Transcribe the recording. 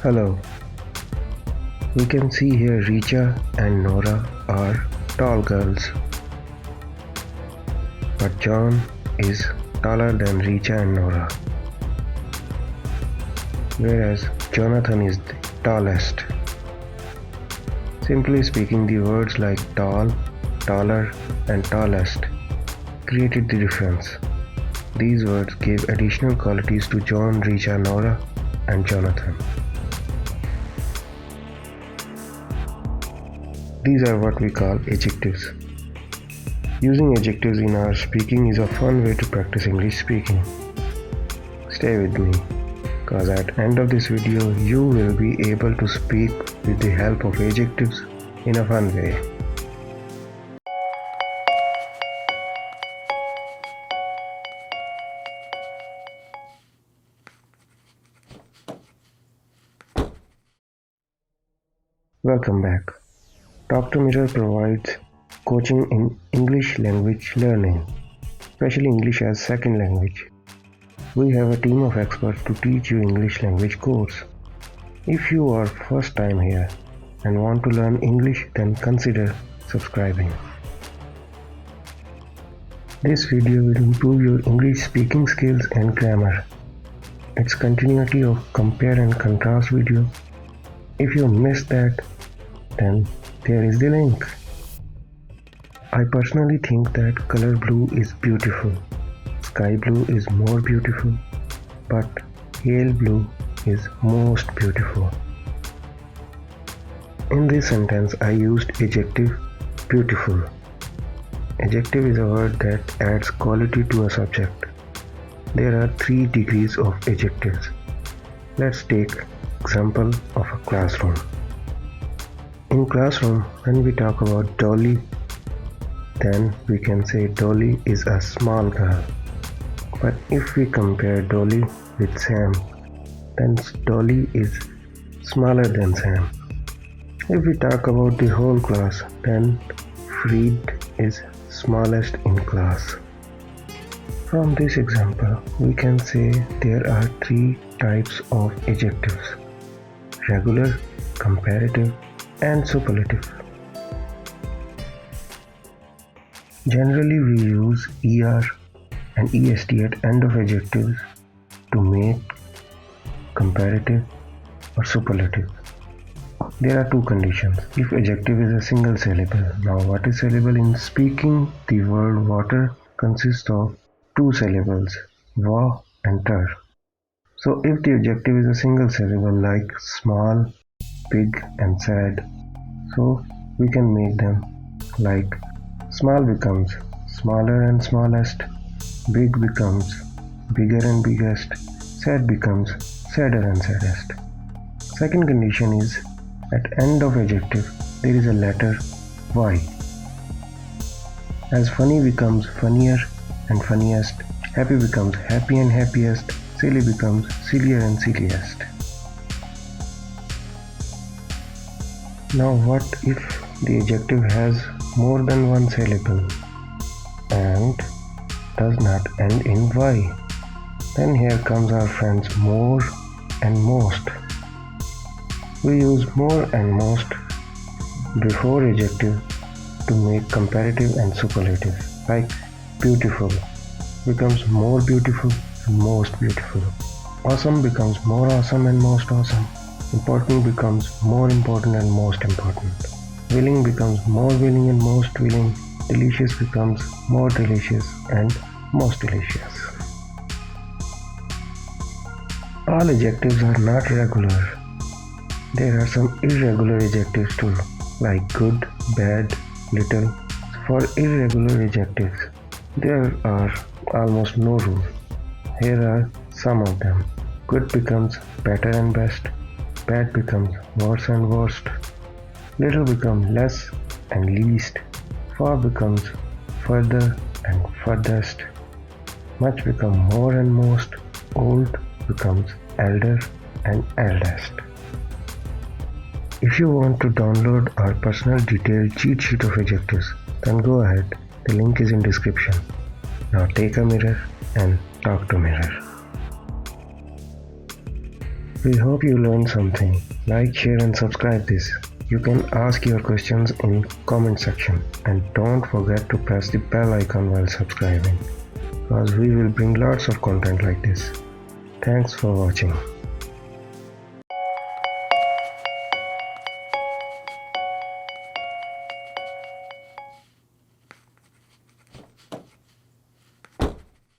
Hello, we can see here Richa and Nora are tall girls, but John is taller than Richa and Nora, whereas Jonathan is the tallest. Simply speaking, the words like tall, taller and tallest created the difference. These words gave additional qualities to John, Richa, Nora and Jonathan. These are what we call adjectives. Using adjectives in our speaking is a fun way to practice English speaking. Stay with me, cause at the end of this video you will be able to speak with the help of adjectives in a fun way. Welcome back. Talk to Mirror provides coaching in English language learning, especially English as second language. We have a team of experts to teach you English language course. If you are first time here and want to learn English, then consider subscribing. This video will improve your English speaking skills and grammar. It's continuity of compare and contrast video. If you missed that, then there is the link. I personally think that color blue is beautiful. Sky blue is more beautiful, but pale blue is most beautiful. In this sentence, I used adjective beautiful. Adjective is a word that adds quality to a subject. There are 3 degrees of adjectives. Let's take example of a classroom. In classroom, when we talk about Dolly, then we can say Dolly is a small girl. But if we compare Dolly with Sam, then Dolly is smaller than Sam. If we talk about the whole class, then Fred is smallest in class. From this example, we can say there are 3 types of adjectives: regular, comparative, and superlative. Generally, we use er and est at end of adjectives to make comparative or superlative. There are 2 conditions. If adjective is a single syllable. Now, what is syllable? In speaking, the word water consists of 2 syllables, wa and ter. So, if the adjective is a single syllable like small, big and sad, so we can make them like small becomes smaller and smallest, big becomes bigger and biggest, sad becomes sadder and saddest. Second condition is at end of adjective there is a letter Y. As funny becomes funnier and funniest, happy becomes happy and happiest, silly becomes sillier and silliest. Now what if the adjective has more than 1 syllable and does not end in Y? Then here comes our friends more and most. We use more and most before adjective to make comparative and superlative. Like beautiful becomes more beautiful and most beautiful. Awesome becomes more awesome and most awesome. Important becomes more important and most important. Willing becomes more willing and most willing. Delicious becomes more delicious and most delicious. All adjectives are not regular. There are some irregular adjectives too, like good, bad, little. For irregular adjectives, there are almost no rules. Here are some of them. Good becomes better and best. Bad becomes worse and worst. Little becomes less and least. Far becomes further and furthest. Much becomes more and most. Old becomes elder and eldest. If you want to download our personal detailed cheat sheet of adjectives, then go ahead. The link is in description. Now take a mirror and talk to mirror. We hope you learned something. Like, share and subscribe this. You can ask your questions in comment section and don't forget to press the bell icon while subscribing, because we will bring lots of content like this. Thanks for watching.